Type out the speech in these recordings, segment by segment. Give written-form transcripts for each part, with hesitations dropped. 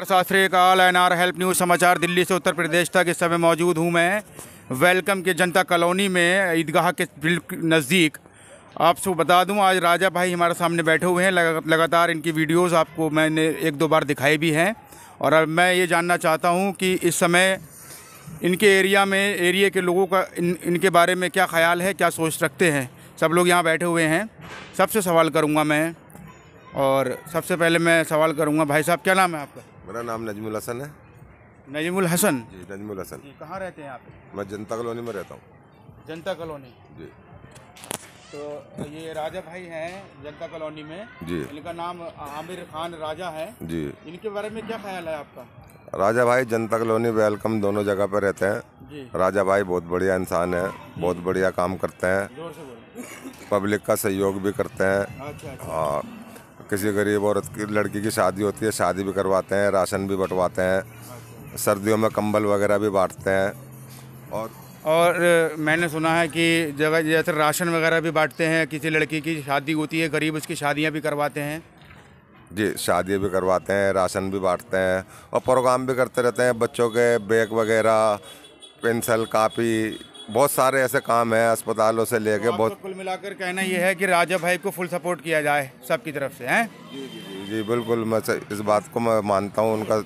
सत श्री अकाल। NR help news समाचार दिल्ली से उत्तर प्रदेश तक इस समय मौजूद हूँ मैं वेलकम के जनता कॉलोनी में, ईदगाह के नज़दीक। आपको बता दूं, आज राजा भाई हमारे सामने बैठे हुए हैं। लगातार इनकी वीडियोस आपको मैंने एक दो बार दिखाई भी हैं। और अब मैं ये जानना चाहता हूं कि इस समय इनके एरिया के लोगों का इनके बारे में क्या ख्याल है, क्या सोच रखते हैं। सब लोग यहाँ बैठे हुए हैं। सबसे सवाल करूँगा मैं, और सबसे पहले मैं सवाल करूँगा, भाई साहब क्या नाम है आपका? मेरा नाम नजमुल हसन है। नजमुल हसन जी, नजमुल हसन। कहाँ रहते हैं आप? मैं जनता कॉलोनी में रहता हूँ। जनता कॉलोनी जी। तो ये राजा भाई हैं जनता कॉलोनी में जी। इनका नाम आमिर खान राजा है जी। इनके बारे में क्या ख्याल है आपका? राजा भाई जनता कॉलोनी वेलकम दोनों जगह पर रहते हैं जी। राजा भाई बहुत बढ़िया इंसान है, बहुत बढ़िया काम करते हैं, जोर से बोलो। पब्लिक का सहयोग भी करते हैं। अच्छा। हाँ, किसी गरीब औरत की लड़की की शादी होती है, शादी भी करवाते हैं, राशन भी बंटवाते हैं, सर्दियों में कंबल वगैरह भी बांटते हैं। और मैंने सुना है कि जगह जैसे राशन वगैरह भी बांटते हैं, किसी लड़की की शादी होती है गरीब, उसकी शादियां भी करवाते हैं। जी, शादी भी करवाते हैं, राशन भी बांटते हैं और प्रोग्राम भी करते रहते हैं। बच्चों के बैग वगैरह, पेंसिल, कापी, बहुत सारे ऐसे काम हैं अस्पतालों से लेके। तो बहुत कुल मिलाकर कहना ये है कि राजा भाई को फुल सपोर्ट किया जाए सबकी तरफ से, हैं? जी जी जी जी बिल्कुल, मैं इस बात को मैं मानता हूँ। उनका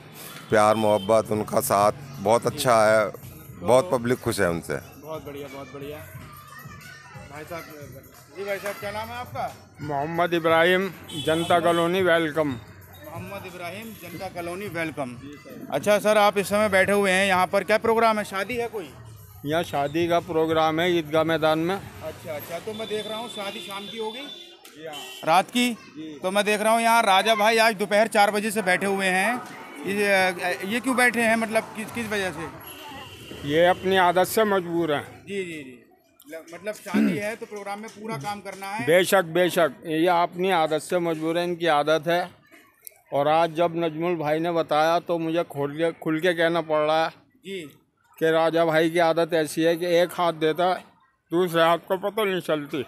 प्यार मोहब्बत, उनका साथ बहुत अच्छा है। बहुत पब्लिक खुश है उनसे। बहुत बढ़िया, बहुत बढ़िया। भाई साहब, जी भाई साहब क्या नाम है आपका? मोहम्मद इब्राहिम, जनता कॉलोनी वेलकम। मोहम्मद इब्राहिम, जनता कॉलोनी वेलकम। अच्छा सर, आप इस समय बैठे हुए हैं यहाँ पर, क्या प्रोग्राम है? शादी है कोई? यहाँ शादी का प्रोग्राम है ईदगाह मैदान में। अच्छा। तो मैं देख रहा हूँ शादी शाम की होगी, रात की। तो मैं देख रहा हूँ यहाँ राजा भाई आज दोपहर 4 बजे से बैठे हुए हैं। ये क्यों बैठे हैं, मतलब किस वजह से? ये अपनी आदत से मजबूर हैं। जी। मतलब शादी है तो प्रोग्राम में पूरा काम करना है। बेशक ये अपनी आदत से मजबूर है, इनकी आदत है। और आज जब नजमुल भाई ने बताया तो मुझे खुल के कहना पड़ रहा है जी कि राजा भाई की आदत ऐसी है कि एक हाथ देता है, दूसरे हाथ को पता नहीं चलती।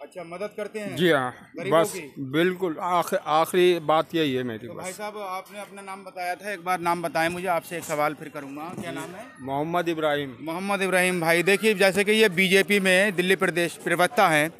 अच्छा, मदद करते हैं? जी हाँ, बस बिल्कुल आखिरी बात यही है मेरी। तो भाई साहब, आपने अपना नाम बताया था, एक बार नाम बताएं मुझे। आपसे एक सवाल फिर करूंगा, क्या नाम है? मोहम्मद इब्राहिम। मोहम्मद इब्राहिम भाई, देखिए जैसे कि ये बीजेपी में दिल्ली प्रदेश प्रवक्ता हैं,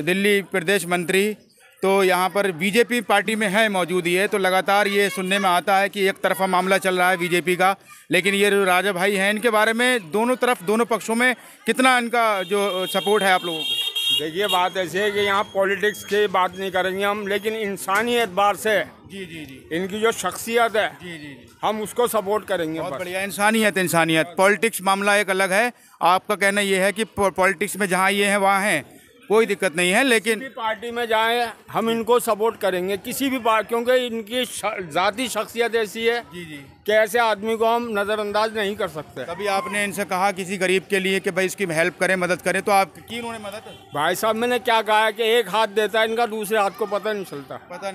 दिल्ली प्रदेश मंत्री, तो यहाँ पर बीजेपी पार्टी में है मौजूद ये। तो लगातार ये सुनने में आता है कि एक तरफा मामला चल रहा है बीजेपी का, लेकिन ये राजा भाई हैं, इनके बारे में दोनों पक्षों में कितना इनका जो सपोर्ट है आप लोगों को? देखिए, बात ऐसी है कि यहाँ पॉलिटिक्स की बात नहीं करेंगे हम, लेकिन इंसानी एतबार से जी इनकी जो शख्सियत है जी हम उसको सपोर्ट करेंगे। बहुत बढ़िया। इंसानियत, पॉलिटिक्स मामला एक अलग है। आपका कहना ये है कि पॉलिटिक्स में जहाँ ये हैं वहाँ हैं, कोई दिक्कत नहीं है, लेकिन किसी भी पार्टी में जाएं हम इनको सपोर्ट करेंगे, किसी भी पार्टी, क्योंकि इनकी ज़ाती शख्सियत ऐसी है जी कि ऐसे आदमी को हम नज़रअंदाज नहीं कर सकते। कभी आपने इनसे कहा किसी गरीब के लिए कि भाई इसकी हेल्प करें, मदद करें, तो आप की उन्होंने मदद? भाई साहब, मैंने क्या कहा है कि एक हाथ देता है इनका, दूसरे हाथ को पता नहीं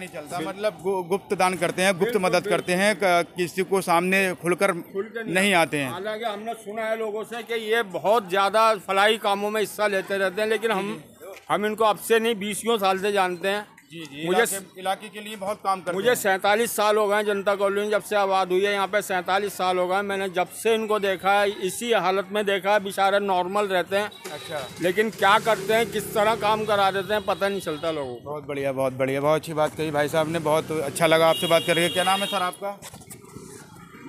चलता। मतलब गुप्त दान करते हैं, गुप्त मदद करते हैं, किसी को सामने खुलकर नहीं आते हैं। हालांकि हमने सुना है लोगों से कि ये बहुत ज़्यादा फलाही कामों में हिस्सा लेते रहते हैं, लेकिन हम इनको अब से नहीं 20 साल से जानते हैं। जी मुझे इलाके के लिए बहुत काम करते हैं। मुझे 47 साल हो गए जनता कॉलोनी जब से आबाद हुई है, यहाँ पे 47 साल हो गए। मैंने जब से इनको देखा है इसी हालत में देखा है। बेचारे नॉर्मल रहते हैं, अच्छा, लेकिन लेकिन क्या करते हैं, किस तरह काम करा देते हैं, पता नहीं चलता लोगों को। बहुत बढ़िया, बहुत अच्छी बात कही भाई साहब ने, बहुत अच्छा लगा आपसे बात करके। क्या नाम है सर आपका?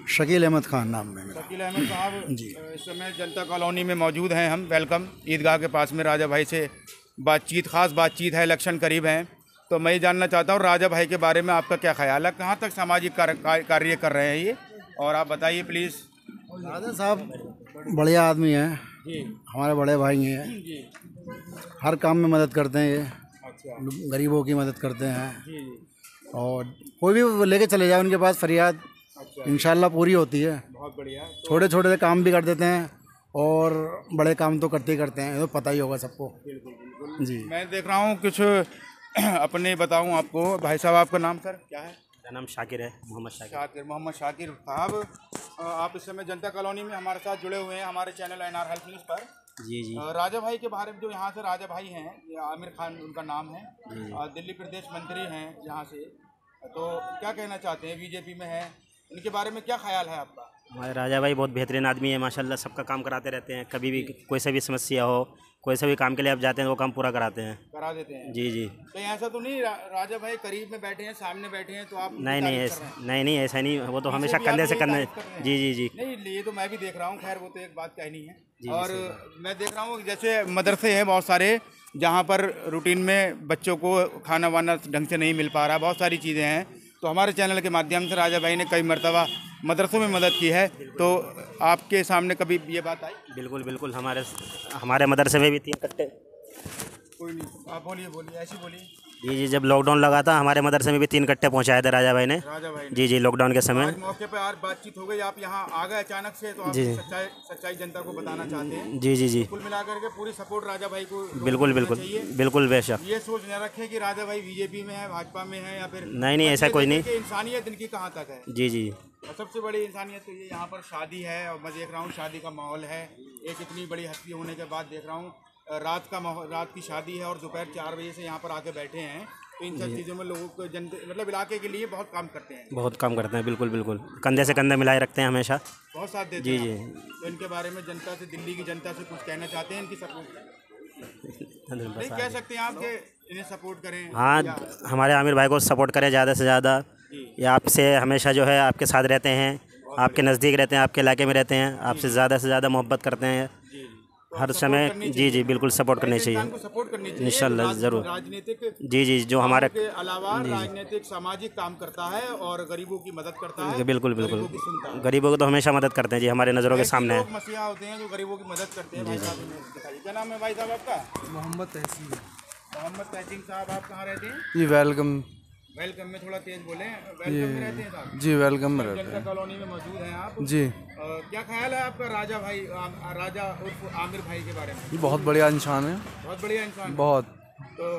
शकील अहमद खान नाम है मेरा। शकील अहमद साहब जी। इस समय जनता कॉलोनी में मौजूद हैं हम वेलकम ईदगाह के पास में। राजा भाई से खास बातचीत है, इलेक्शन करीब हैं, तो मैं ये जानना चाहता हूँ राजा भाई के बारे में आपका क्या ख्याल है, कहाँ तक सामाजिक कार्य कर रहे हैं ये, और आप बताइए प्लीज़। राजा साहब बढ़िया आदमी हैं जी, हमारे बड़े भाई हैं जी, हर काम में मदद करते हैं ये। अच्छा, गरीबों की मदद करते हैं, जी, और कोई भी लेके चले जाए उनके पास फरियाद, अच्छा, इंशाल्लाह पूरी होती है। बहुत बढ़िया। छोटे छोटे से काम भी कर देते हैं और बड़े काम तो करते ही करते हैं, ये तो पता ही होगा सबको। बिल्कुल जी। मैं देख रहा हूँ कुछ अपने बताऊँ आपको। भाई साहब आपका नाम सर क्या है? मेरा नाम शाकिर है, मोहम्मद शाकिर साहब, आप इस समय जनता कॉलोनी में हमारे साथ जुड़े हुए हैं हमारे चैनल एनआर हेल्प न्यूज़ पर। जी। राजा भाई के बारे में, जो यहाँ से राजा भाई हैं, ये आमिर खान उनका नाम है, दिल्ली प्रदेश मंत्री हैं यहाँ से। तो क्या कहना चाहते हैं, बीजेपी में है, इनके बारे में क्या ख्याल है आपका? हमारे राजा भाई बहुत बेहतरीन आदमी है माशाल्लाह, सबका काम कराते रहते हैं। कभी भी कोई सा भी समस्या हो, कोई सा भी काम के लिए आप जाते हैं वो काम पूरा कराते हैं। करा देते हैं। जी जी। कहीं ऐसा तो नहीं राजा भाई करीब में बैठे हैं, सामने बैठे हैं, तो आप नहीं नहीं ऐसा नहीं ऐसा नहीं, वो तो हमेशा कंधे से कंधे। जी जी जी। नहीं, ये तो मैं भी देख रहा हूँ, खैर वो तो एक बात कहनी है। और मैं देख रहा हूँ जैसे मदरसे हैं बहुत सारे, जहाँ पर रूटीन में बच्चों को खाना वाना ढंग से नहीं मिल पा रहा, बहुत सारी चीज़ें हैं। तो हमारे चैनल के माध्यम से राजा भाई ने कई मरतबा मदरसों में मदद की है, तो आपके सामने कभी ये बात आई? बिल्कुल बिल्कुल, हमारे मदरसे में भी 3 कट्टे। कोई नहीं, आप बोलिए ऐसी बोलिए। जी जी, जब लॉकडाउन लगा था हमारे मदरसे में भी 3 कट्टे पहुंचाए थे राजा भाई ने। जी जी, लॉकडाउन के समय। आज मौके पर आज बातचीत हो गई, आप यहाँ आ गए अचानक से, तो आप सच्चाई जनता को बताना चाहते हैं। जी जी जी, कुल मिलाकर के पूरी सपोर्ट राजा भाई को बिल्कुल बिल्कुल बिल्कुल बेशक। ये सोच न रखें कि राजा भाई बीजेपी में है, भाजपा में है, या फिर नहीं ऐसा कोई नहीं। इंसानियत इनकी कहाँ तक है। जी जी। और सबसे बड़ी इंसानियत तो ये यहाँ पर शादी है, और मैं देख रहा हूँ शादी का माहौल है। एक इतनी बड़ी हस्ती होने के बाद देख रहा हूँ रात की शादी है और दोपहर 4 बजे से यहाँ पर आके बैठे हैं। तो इन सब चीज़ों में लोगों को मतलब इलाके के लिए बहुत काम करते हैं। बहुत काम करते हैं, बिल्कुल बिल्कुल, कंधे से कंधे मिलाए रखते हैं हमेशा, बहुत साथ देते हैं। जी जी। तो इनके बारे में जनता से, दिल्ली की जनता से कुछ कहना चाहते हैं, इनकी सपोर्ट नहीं कह सकते हैं आपके, इन्हें सपोर्ट करें। हाँ, हमारे आमिर भाई को सपोर्ट करें ज़्यादा से ज़्यादा। ये आपसे हमेशा जो है आपके साथ रहते हैं, आपके नज़दीक रहते हैं, आपके इलाके में रहते हैं, आपसे ज़्यादा से ज़्यादा मोहब्बत करते हैं हर समय। जी जी, बिल्कुल सपोर्ट करनी चाहिए, सपोर्ट करनी चाहिए इंशाल्लाह ज़रूर। राजनीतिक जी जी, जो हमारे के अलावा राजनीतिक सामाजिक काम करता है और गरीबों की मदद करता है। बिल्कुल बिल्कुल, गरीबों को तो हमेशा मदद करते हैं जी, हमारे नज़रों के सामने है। मसीहा होते हैं जो गरीबों की मदद करते हैं। भाई साहब दिखाइए, क्या नाम है भाई साहब आपका? मोहम्मद तहसीन। मोहम्मद तहसीन साहब, आप कहाँ रहते हैं? जी वेलकम। वेलकम में थोड़ा तेज बोले। वेलकम में रहते हैं साहब? जी वेलकम में रहते जनता कॉलोनी में मौजूद हैं आप जी। क्या ख्याल है आपका राजा भाई, राजा उर्फ आमिर भाई के बारे में? ये बहुत बढ़िया इंसान है, बहुत बढ़िया इंसान। बहुत। तो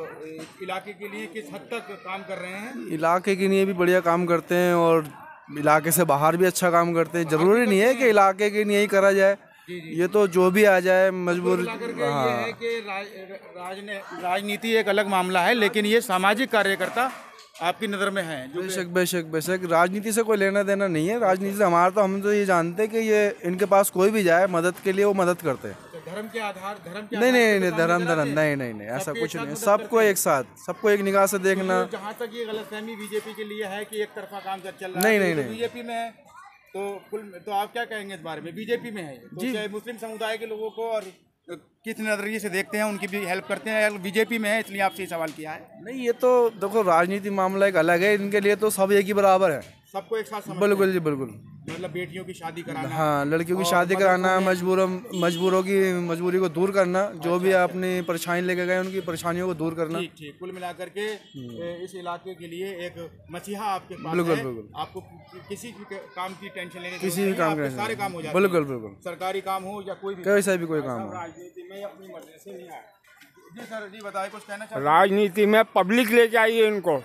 इलाके के लिए किस हद तक काम कर रहे हैं? इलाके के लिए भी बढ़िया काम करते हैं और इलाके से बाहर भी अच्छा काम करते हैं। जरूरी नहीं है कि इलाके के लिए ही करा जाए, ये तो जो भी आ जाए मजबूर। ये है कि राजनीति एक अलग मामला है, लेकिन ये सामाजिक कार्यकर्ता आपकी नज़र में है। बेशक बेशक बेशक, राजनीति से कोई लेना देना नहीं है। राजनीति से हमारा तो, हम तो ये जानते हैं कि ये इनके पास कोई भी जाए मदद के लिए वो मदद करते हैं। धर्म के आधार नहीं धर्म नहीं ऐसा कुछ नहीं। सबको एक साथ, सबको एक निगाह से देखना। जहाँ तक ये गलतफहमी बीजेपी के लिए है कि एक तरफा काम चल रहा है, नहीं बीजेपी में है, तो आप क्या कहेंगे इस बारे में? बीजेपी में है तो चाहे मुस्लिम समुदाय के लोगों को और किस नज़रिए से देखते हैं, उनकी भी हेल्प करते हैं, बीजेपी में है, इसलिए आपसे ये सवाल किया है। नहीं, ये तो देखो राजनीति मामला एक अलग है, इनके लिए तो सब एक ही बराबर है, सबको एक साथ। बिल्कुल जी बिल्कुल। मतलब बेटियों की शादी कराना, हाँ, लड़कियों की शादी कराना, मजबूरों की मजबूरी को दूर करना, जो भी अपनी परेशानी लेके गए उनकी परेशानियों को दूर करना। ठीक। कुल मिलाकर के इस इलाके के लिए एक मसीहा आपके पास बिल्कुल है। बिल्कुल। आपको किसी भी काम की टेंशन लेने की किसी भी काम का सारे काम हो जाते हैं। बिल्कुल बिल्कुल, सरकारी काम हो या कोई भी, कैसा भी कोई काम हो। राजनीति में अपनी मर्जी से नहीं आए। जी सर, जी बताइए, कुछ कहना चाहते हैं? राजनीति में पब्लिक लेके आई है इनको।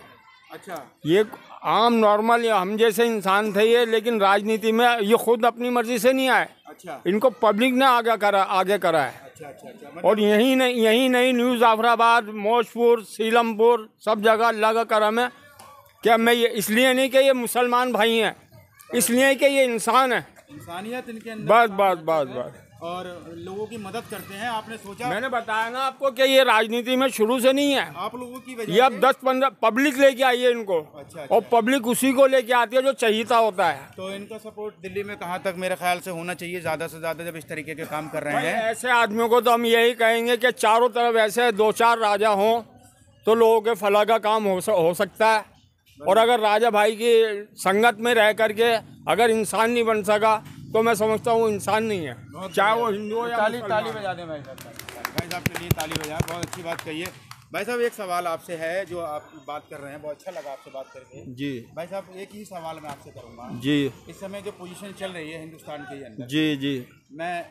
अच्छा, ये आम नॉर्मल हम जैसे इंसान थे ये, लेकिन राजनीति में ये खुद अपनी मर्जी से नहीं आए। अच्छा, इनको पब्लिक ने आगे करा है। अच्छा। और यही नहीं न्यू जाफराबाद, मौजपुर, सीलमपुर सब जगह लगा करा में। क्या मैं ये इसलिए नहीं कि ये मुसलमान भाई हैं, इसलिए कि ये इंसान है, इंसानियत इनके अंदर बस। और लोगों की मदद करते हैं। आपने सोचा, मैंने बताया ना आपको कि ये राजनीति में शुरू से नहीं है, आप लोगों की वजह ये अब 10-15 पब्लिक लेके आई है इनको। अच्छा। और पब्लिक उसी को लेके आती है जो चाहिए होता है। तो इनका सपोर्ट दिल्ली में कहाँ तक मेरे ख्याल से होना चाहिए ज़्यादा से ज़्यादा, जब इस तरीके के काम कर रहे हैं? ऐसे आदमियों को तो हम यही कहेंगे कि चारों तरफ ऐसे 2-4 राजा हों तो लोगों के फला का काम हो सकता है। और अगर राजा भाई की संगत में रह करके अगर इंसान नहीं बन सका तो मैं समझता हूँ इंसान नहीं है, चाहे वो हिंदू हो या ताली बजा दें भाई साहब के लिए, ताली बजा। बहुत अच्छी बात कही है भाई साहब। एक सवाल आपसे है, जो आप बात कर रहे हैं, बहुत अच्छा लगा आपसे बात करके। जी भाई साहब, एक ही सवाल मैं आपसे करूँगा। जी। इस समय जो पोजीशन चल रही है हिंदुस्तान के अंदर, जी मैं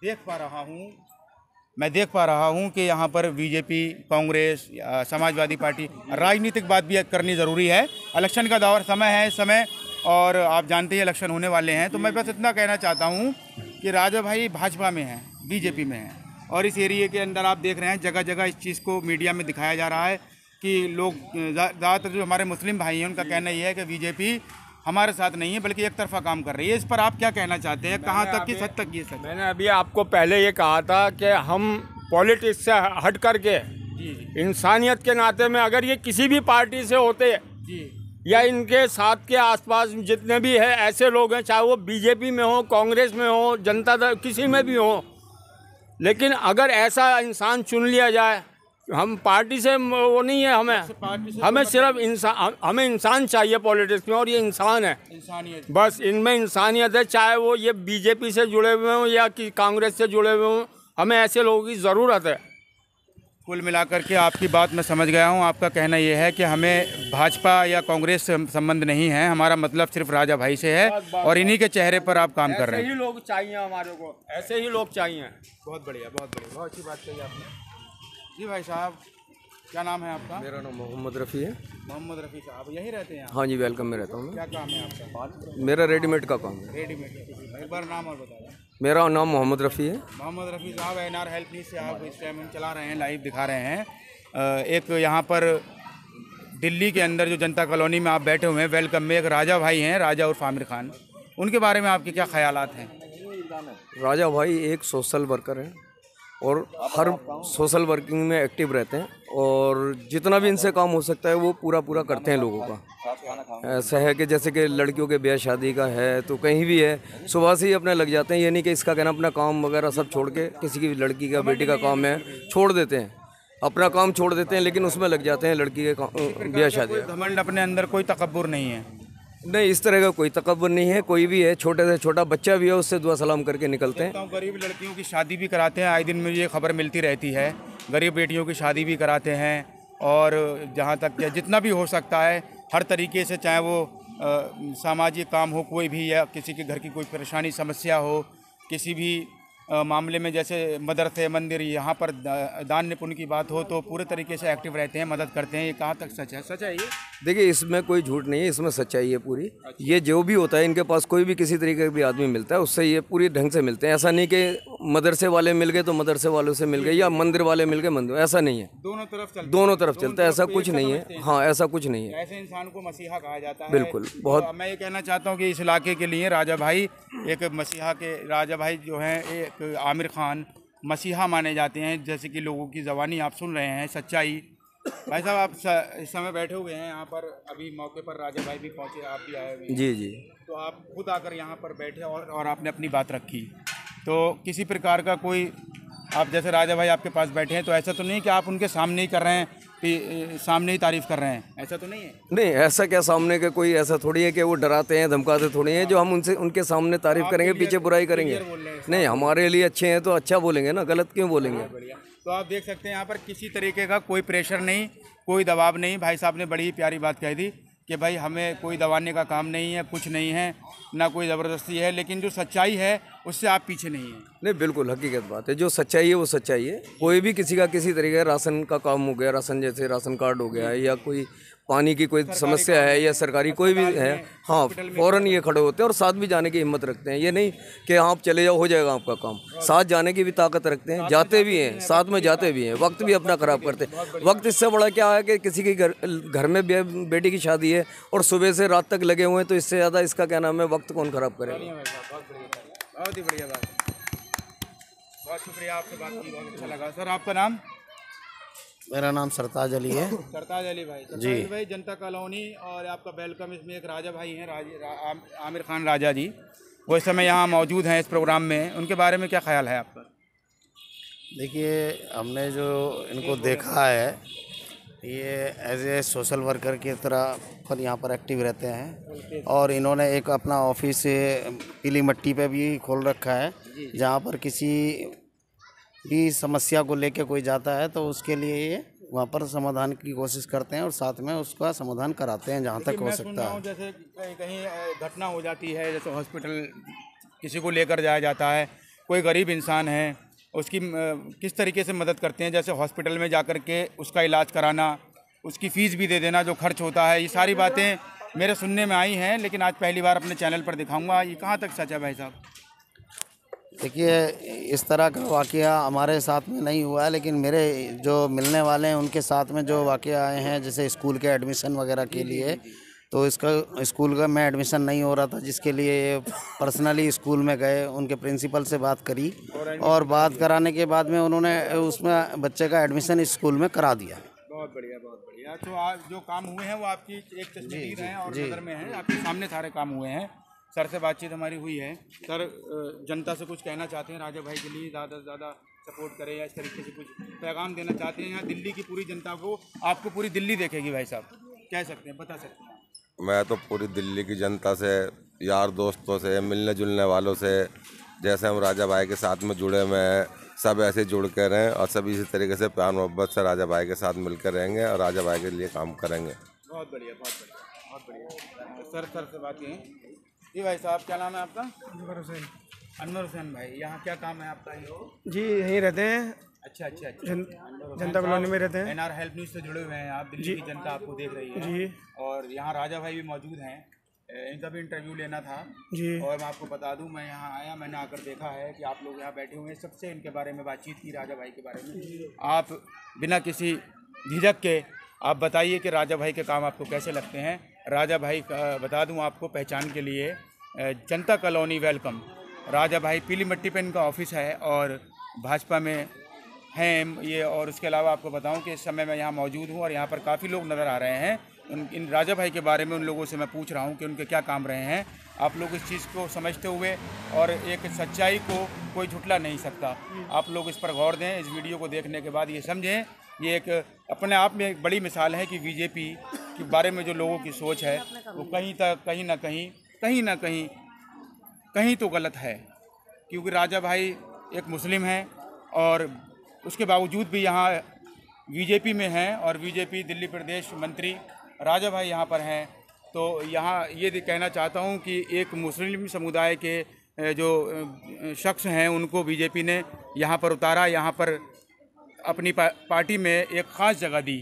देख पा रहा हूँ कि यहाँ पर बीजेपी, कांग्रेस, समाजवादी पार्टी, राजनीतिक बात भी करनी ज़रूरी है। इलेक्शन का दौर समय है इस समय, और आप जानते हैं इलेक्शन होने वाले हैं। तो मैं बस इतना कहना चाहता हूँ कि राजा भाई भाजपा में हैं, बीजेपी में हैं, और इस एरिए के अंदर आप देख रहे हैं जगह जगह इस चीज़ को मीडिया में दिखाया जा रहा है। कि लोग ज़्यादातर जो हमारे मुस्लिम भाई हैं उनका कहना ये है कि बीजेपी हमारे साथ नहीं है बल्कि एक तरफा काम कर रही है। इस पर आप क्या कहना चाहते हैं, कहाँ तक किस हद तक ये सच? मैंने अभी आपको पहले ये कहा था कि हम पॉलिटिक्स से हट करके इंसानियत के नाते में अगर ये किसी भी पार्टी से होते या इनके साथ के आसपास जितने भी है ऐसे लोग हैं, चाहे वो बीजेपी में हो, कांग्रेस में हो, जनता दल, किसी में भी हो, लेकिन अगर ऐसा इंसान चुन लिया जाए, हम पार्टी से वो नहीं है, हमें सिर्फ इंसान, हमें इंसान चाहिए पॉलिटिक्स में, और ये इंसान है, इंसानियत, बस इनमें इंसानियत है। चाहे वो ये बीजेपी से जुड़े हुए हों या कि कांग्रेस से जुड़े हुए हों, हमें ऐसे लोगों की ज़रूरत है। कुल मिलाकर के आपकी बात मैं समझ गया हूँ। आपका कहना ये है कि हमें भाजपा या कांग्रेस से संबंध नहीं है, हमारा मतलब सिर्फ राजा भाई से है, और इन्हीं के चेहरे पर आप काम कर रहे हैं। ऐसे ही लोग चाहिए हमारे को, ऐसे ही लोग चाहिए। बहुत बढ़िया, बहुत बढ़िया, बहुत अच्छी बात कही आपने। जी भाई साहब, क्या नाम है आपका? मेरा नाम मोहम्मद रफ़ी है। मोहम्मद रफ़ी साहब, यही रहते हैं आप? हाँ जी, वेलकम में रहता हूँ मैं। क्या काम है आपका? मेरा रेडीमेड का काम है। रेडीमेड। एक बार नाम और बता दें। मेरा नाम मोहम्मद रफ़ी है। मोहम्मद रफ़ी साहब, एनआर हेल्प न्यूज़ से आप इस टाइम हम चला रहे हैं, लाइव दिखा रहे हैं। एक यहाँ पर दिल्ली के अंदर जो जनता कॉलोनी में आप बैठे हुए हैं, वेलकम में एक राजा भाई हैं, राजा उर्फ आमिर खान, उनके बारे में आपके क्या ख्यालात हैं? राजा भाई एक सोशल वर्कर हैं और हर सोशल वर्किंग में एक्टिव रहते हैं, और जितना भी इनसे काम हो सकता है वो पूरा करते हैं लोगों का। ऐसा है कि जैसे कि लड़कियों के ब्याह शादी का है तो कहीं भी है, सुबह से ही अपने लग जाते हैं। ये नहीं कि इसका कहना अपना काम वगैरह सब छोड़ के, किसी की लड़की का बेटी का काम है छोड़ देते हैं, अपना काम छोड़ देते हैं, लेकिन उसमें लग जाते हैं लड़की के ब्याह शादी। घमंड, अपने अंदर कोई तकब्बुर नहीं है? नहीं, इस तरह का कोई तकब्बुर नहीं है। कोई भी है, छोटे से छोटा बच्चा भी है, उससे दुआ सलाम करके निकलते हैं। गरीब लड़कियों की शादी भी कराते हैं, आए दिन मुझे ये खबर मिलती रहती है, गरीब बेटियों की शादी भी कराते हैं, और जहाँ तक जितना भी हो सकता है हर तरीके से, चाहे वो सामाजिक काम हो कोई भी, या किसी के घर की कोई परेशानी समस्या हो, किसी भी मामले में, जैसे मदरसे मंदिर, यहाँ पर दान पुण्य की बात हो तो पूरे तरीके से एक्टिव रहते हैं, मदद करते हैं। ये कहाँ तक सच है? सच है ये? देखिए, इसमें कोई झूठ नहीं है, इसमें सच्चाई है पूरी। ये जो भी होता है, इनके पास कोई भी किसी तरीके का भी आदमी मिलता है, उससे ये पूरी ढंग से मिलते हैं। ऐसा नहीं कि मदरसे वाले मिल गए तो मदरसे वालों से मिल गए, या मंदिर वाले मिल गए मंदिर, ऐसा नहीं है। दोनों तरफ चलता है, ऐसा कुछ नहीं है। हाँ, ऐसा कुछ नहीं है। ऐसे इंसान को मसीहा कहा जाता है। बिल्कुल, बहुत। तो मैं ये कहना चाहता हूँ कि इस इलाके के लिए राजा भाई एक मसीहा के, राजा भाई जो हैं एक आमिर खान मसीहा माने जाते हैं, जैसे कि लोगों की ज़बानी आप सुन रहे हैं, सच्चाई। भाई साहब, आप इस समय बैठे हुए हैं यहाँ पर, अभी मौके पर राजा भाई भी पहुँचे, आप भी आए हुए हैं। जी जी। तो आप खुद आकर यहाँ पर बैठे और आपने अपनी बात रखी, तो किसी प्रकार का कोई, आप जैसे राजा भाई आपके पास बैठे हैं, तो ऐसा तो नहीं कि आप उनके सामने ही कर रहे हैं, कि सामने ही तारीफ़ कर रहे हैं, ऐसा तो नहीं है? नहीं, ऐसा क्या, सामने के कोई ऐसा थोड़ी है कि वो डराते हैं धमकाते थोड़ी हैं जो हम उनसे उनके सामने तारीफ़ करेंगे, पीछे बुराई करेंगे। नहीं, हमारे लिए अच्छे हैं तो अच्छा बोलेंगे ना, गलत क्यों बोलेंगे? तो आप देख सकते हैं यहाँ पर किसी तरीके का कोई प्रेशर नहीं, कोई दबाव नहीं। भाई साहब ने बड़ी ही प्यारी बात कही थी कि भाई हमें कोई दबाने का काम नहीं है, कुछ नहीं है, ना कोई ज़बरदस्ती है, लेकिन जो सच्चाई है उससे आप पीछे नहीं हैं। नहीं, बिल्कुल हकीकत बात है, जो सच्चाई है वो सच्चाई है। कोई भी किसी का किसी तरीके का राशन का काम हो गया, राशन जैसे राशन कार्ड हो गया, या कोई पानी की कोई समस्या है, या सरकारी कोई भी है, हाँ, फ़ौरन ये खड़े होते हैं और साथ भी जाने की हिम्मत रखते हैं। ये नहीं कि आप चले जाओ हो जाएगा आपका काम, साथ जाने की भी ताकत रखते हैं, जाते भी हैं, साथ में जाते भी हैं, वक्त भी अपना ख़राब करते हैं। वक्त इससे बड़ा क्या है कि किसी के घर में बेटी की शादी है और सुबह से रात तक लगे हुए हैं, तो इससे ज़्यादा इसका क्या नाम है, वक्त कौन ख़राब करेगा? बहुत ही बढ़िया बात, बहुत शुक्रिया, आपसे बात की बहुत अच्छा लगा। सर, आपका नाम? मेरा नाम सरताज अली है। सरताज अली भाई। जी भाई, जनता कॉलोनी और आपका वेलकम, इसमें एक राजा भाई हैं, आमिर खान राजा जी, वो इस समय यहाँ मौजूद हैं इस प्रोग्राम में, उनके बारे में क्या ख्याल है आपका? देखिए, हमने जो इनको देखा है, ये एज ए सोशल वर्कर की तरह पर यहाँ पर एक्टिव रहते हैं, और इन्होंने एक अपना ऑफिस पीली मट्टी पे भी खोल रखा है, जहाँ पर किसी भी समस्या को लेके कोई जाता है तो उसके लिए ये वहाँ पर समाधान की कोशिश करते हैं और साथ में उसका समाधान कराते हैं जहाँ तक हो सकता है। जैसे कहीं घटना हो जाती है, जैसे हॉस्पिटल किसी को लेकर जाया जाता है, कोई गरीब इंसान है, उसकी किस तरीके से मदद करते हैं? जैसे हॉस्पिटल में जाकर के उसका इलाज कराना, उसकी फ़ीस भी दे देना जो खर्च होता है, ये सारी बातें मेरे सुनने में आई हैं, लेकिन आज पहली बार अपने चैनल पर दिखाऊंगा। ये कहाँ तक सच है भाई साहब? देखिए, इस तरह का वाक़या हमारे साथ में नहीं हुआ है, लेकिन मेरे जो मिलने वाले हैं उनके साथ में जो वाक़या आए हैं, जैसे स्कूल के एडमिशन वगैरह के लिए, तो इसका स्कूल का मैं एडमिशन नहीं हो रहा था, जिसके लिए ये पर्सनली स्कूल में गए, उनके प्रिंसिपल से बात करी और बात कराने के बाद में उन्होंने उसमें बच्चे का एडमिशन इस स्कूल में करा दिया। बहुत बढ़िया, बहुत बढ़िया। तो आज जो काम हुए हैं वो आपकी एक तस्वीर है और नज़र में है, आपके सामने सारे काम हुए हैं। सर से बातचीत हमारी हुई है। सर, जनता से कुछ कहना चाहते हैं राजा भाई के लिए, ज़्यादा से ज़्यादा सपोर्ट करें या इस तरीके से कुछ पैगाम देना चाहते हैं? यहाँ दिल्ली की पूरी जनता को, आपको पूरी दिल्ली देखेगी भाई साहब, कह सकते हैं, बता सकते हैं? मैं तो पूरी दिल्ली की जनता से, यार दोस्तों से, मिलने जुलने वालों से, जैसे हम राजा भाई के साथ में जुड़े हुए हैं, सब ऐसे जुड़ के रहें और सब इसी तरीके से प्यार मोहब्बत से राजा भाई के साथ मिलकर रहेंगे और राजा भाई के लिए काम करेंगे। बहुत बढ़िया, बहुत बढ़िया, बहुत बढ़िया। सर से बात करें जी। भाई साहब, क्या नाम है आपका? अनवर हुसैन। अनवर हुसैन भाई, यहाँ क्या काम है आपका? जी यहीं रहते हैं। अच्छा अच्छा अच्छा। जनता कॉलोनी में रहते हैं। एनआर हेल्प न्यूज़ से जुड़े हुए हैं आप, दिल्ली की जनता आपको देख रही है जी। और यहाँ राजा भाई भी मौजूद हैं, इनका भी इंटरव्यू लेना था जी। और मैं आपको बता दूं, मैं यहाँ आया, मैंने आकर देखा है कि आप लोग यहाँ बैठे हुए हैं, सबसे इनके बारे में बातचीत की, राजा भाई के बारे में। आप बिना किसी झिझक के आप बताइए कि राजा भाई के काम आपको कैसे लगते हैं। राजा भाई का बता दूं आपको पहचान के लिए, जनता कॉलोनी वेलकम, राजा भाई पीली मिट्टी पे इनका ऑफिस है और भाजपा में हैं ये। और उसके अलावा आपको बताऊं कि इस समय मैं यहाँ मौजूद हूँ और यहाँ पर काफ़ी लोग नज़र आ रहे हैं। इन राजा भाई के बारे में उन लोगों से मैं पूछ रहा हूँ कि उनके क्या काम रहे हैं। आप लोग इस चीज़ को समझते हुए और एक सच्चाई को कोई झुठला नहीं सकता, आप लोग इस पर गौर दें। इस वीडियो को देखने के बाद ये समझें, ये एक अपने आप में एक बड़ी मिसाल है कि बीजेपी के बारे में जो लोगों की सोच है वो कहीं तो गलत है। क्योंकि राजा भाई एक मुस्लिम हैं और उसके बावजूद भी यहाँ बीजेपी में हैं और बीजेपी दिल्ली प्रदेश मंत्री राजा भाई यहाँ पर हैं। तो यहाँ ये कहना चाहता हूँ कि एक मुस्लिम समुदाय के जो शख्स हैं उनको बीजेपी ने यहाँ पर उतारा, यहाँ पर अपनी पार्टी में एक ख़ास जगह दी।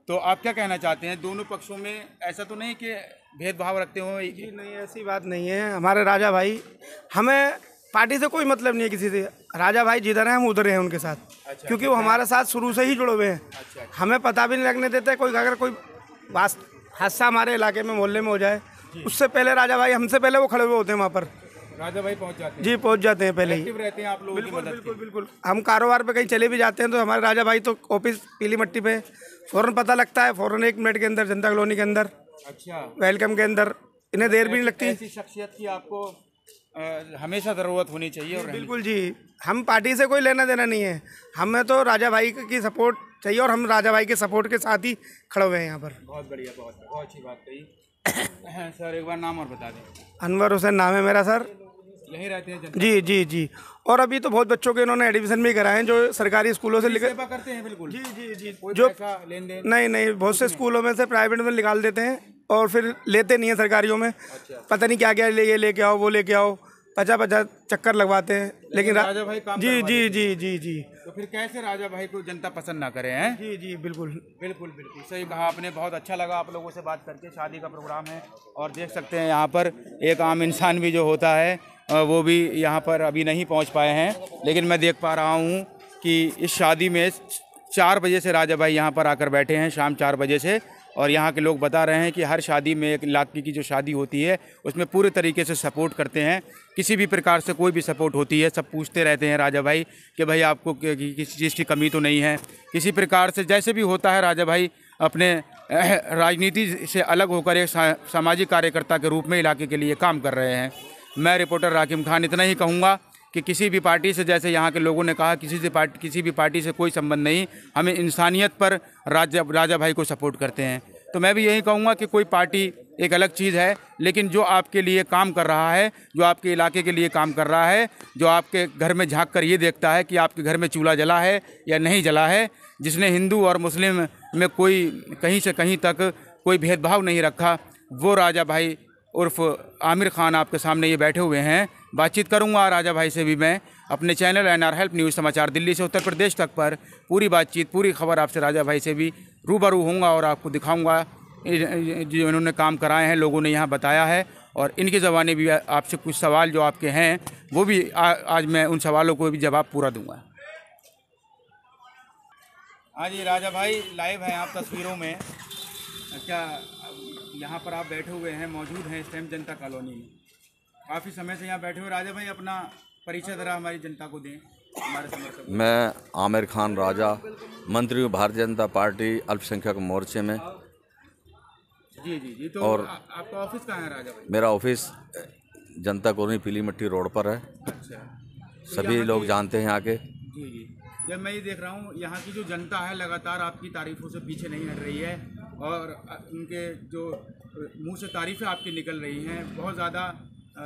तो आप क्या कहना चाहते हैं? दोनों पक्षों में ऐसा तो नहीं कि भेदभाव रखते हो? जी नहीं, ऐसी बात नहीं है। हमारे राजा भाई, हमें पार्टी से कोई मतलब नहीं है किसी से। राजा भाई जिधर हैं हम उधर हैं उनके साथ। अच्छा, क्योंकि वो हमारे साथ शुरू से ही जुड़े हुए हैं। अच्छा, हमें पता भी नहीं लगने देते कोई, अगर कोई हादसा हमारे इलाके में मोहल्ले में हो जाए, उससे पहले राजा भाई, हमसे पहले वो खड़े हुए होते हैं वहाँ पर। राजा भाई पहुँच जाते हैं? जी पहुँच जाते हैं पहले ही। रहते हैं आप लोग? बिल्कुल बिल्कुल। हम कारोबार पे कहीं चले भी जाते हैं तो हमारे राजा भाई तो ऑफिस पीली मिट्टी पे फ़ौरन पता लगता है, फ़ौरन 1 मिनट के अंदर जनता कॉलोनी के अंदर। अच्छा। वेलकम के अंदर इन्हें देर भी नहीं लगती। ऐसी शख्सियत की आपको हमेशा ज़रूरत होनी चाहिए। और बिल्कुल जी, हम पार्टी से कोई लेना देना नहीं है, हमें तो राजा भाई की सपोर्ट चाहिए और हम राजा भाई के सपोर्ट के साथ ही खड़े हुए हैं यहाँ पर। बहुत बढ़िया, बहुत अच्छी बात कही। सर एक बार नाम और बता दें। अनवर हुसैन नाम है मेरा सर। यहीं रहते हैं? जी जी जी। और अभी तो बहुत बच्चों के इन्होंने एडमिशन भी कराए हैं जो सरकारी स्कूलों से सेवा करते हैं। बिल्कुल जी जी जी। जो लेन देन नहीं, बहुत से स्कूलों में से प्राइवेट में निकाल देते हैं और फिर लेते नहीं है सरकारियों में। अच्छा। पता नहीं क्या क्या ये लेके आओ, वो लेके आओ, 50 चक्कर लगवाते हैं। लेकिन राजा भाई काम जी जी जी जी जी। तो फिर कैसे राजा भाई को जनता पसंद ना करे? हैं? जी जी बिल्कुल बिल्कुल बिल्कुल सही कहा आपने। बहुत अच्छा लगा आप लोगों से बात करके। शादी का प्रोग्राम है और देख सकते हैं यहाँ पर एक आम इंसान भी जो होता है वो भी यहाँ पर अभी नहीं पहुँच पाए हैं, लेकिन मैं देख पा रहा हूँ कि इस शादी में 4 बजे से राजा भाई यहाँ पर आकर बैठे हैं, शाम 4 बजे से। और यहाँ के लोग बता रहे हैं कि हर शादी में, 1 लाख की जो शादी होती है उसमें पूरे तरीके से सपोर्ट करते हैं। किसी भी प्रकार से कोई भी सपोर्ट होती है सब पूछते रहते हैं राजा भाई कि भाई आपको किसी चीज़ की कमी तो नहीं है। किसी प्रकार से जैसे भी होता है राजा भाई अपने राजनीति से अलग होकर एक सामाजिक कार्यकर्ता के रूप में इलाके के लिए काम कर रहे हैं। मैं रिपोर्टर राकिम खान इतना ही कहूँगा कि किसी भी पार्टी से, जैसे यहाँ के लोगों ने कहा, किसी भी पार्टी से कोई संबंध नहीं, हमें इंसानियत पर राजा भाई को सपोर्ट करते हैं। तो मैं भी यही कहूँगा कि कोई पार्टी एक अलग चीज़ है, लेकिन जो आपके लिए काम कर रहा है, जो आपके इलाके के लिए काम कर रहा है, जो आपके घर में झांक कर ये देखता है कि आपके घर में चूल्हा जला है या नहीं जला है, जिसने हिंदू और मुस्लिम में कोई कहीं से कहीं तक कोई भेदभाव नहीं रखा, वो राजा भाई उर्फ आमिर खान आपके सामने ये बैठे हुए हैं। बातचीत करूंगा राजा भाई से भी मैं अपने चैनल एनआर हेल्प न्यूज़ समाचार दिल्ली से उत्तर प्रदेश तक पर पूरी बातचीत, पूरी खबर आपसे राजा भाई से भी रूबरू होऊंगा और आपको दिखाऊंगा जो इन्होंने काम कराए हैं, लोगों ने यहाँ बताया है और इनके ज़बानी भी आपसे कुछ सवाल जो आपके हैं वो भी आज मैं उन सवालों को भी जवाब पूरा दूंगा। हाँ जी राजा भाई, लाइव हैं आप तस्वीरों में। क्या यहाँ पर आप बैठे हुए हैं, मौजूद हैं इस टाइम जनता कॉलोनी में, काफ़ी समय से यहाँ बैठे हुए। राजा भाई अपना परिचय ज़रा हमारी जनता को दें, हमारे समर्थक। मैं आमिर खान राजा, मंत्री हूँ भारतीय जनता पार्टी अल्पसंख्यक मोर्चे में। जी जी जी। तो और आपका ऑफिस कहाँ है राजा भाई? मेरा ऑफिस जनता कॉलोनी पीली मिट्टी रोड पर है। अच्छा, तो सभी लोग जानते हैं यहाँ के। जी जी। जब मैं ये देख रहा हूँ यहाँ की जो जनता है लगातार आपकी तारीफ़ों से पीछे नहीं हट रही है और उनके जो मुंह से तारीफ़ें आपकी निकल रही हैं, बहुत ज़्यादा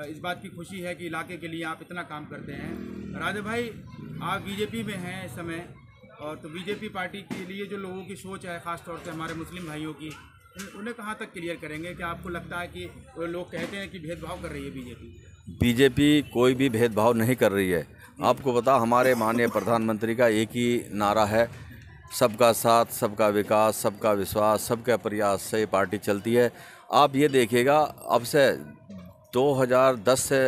इस बात की खुशी है कि इलाके के लिए आप इतना काम करते हैं। राजा भाई आप बीजेपी में हैं इस समय, और तो बीजेपी पार्टी के लिए जो लोगों की सोच है, ख़ास तौर से हमारे मुस्लिम भाइयों की, उन्हें कहाँ तक क्लियर करेंगे? क्या आपको लगता है कि लोग कहते हैं कि भेदभाव कर रही है बीजेपी? बीजेपी कोई भी भेदभाव नहीं कर रही है। आपको पता, हमारे माननीय प्रधानमंत्री का एक ही नारा है, सबका साथ, सबका विकास, सबका विश्वास, सबका प्रयास से पार्टी चलती है। आप ये देखिएगा, अब से 2010 से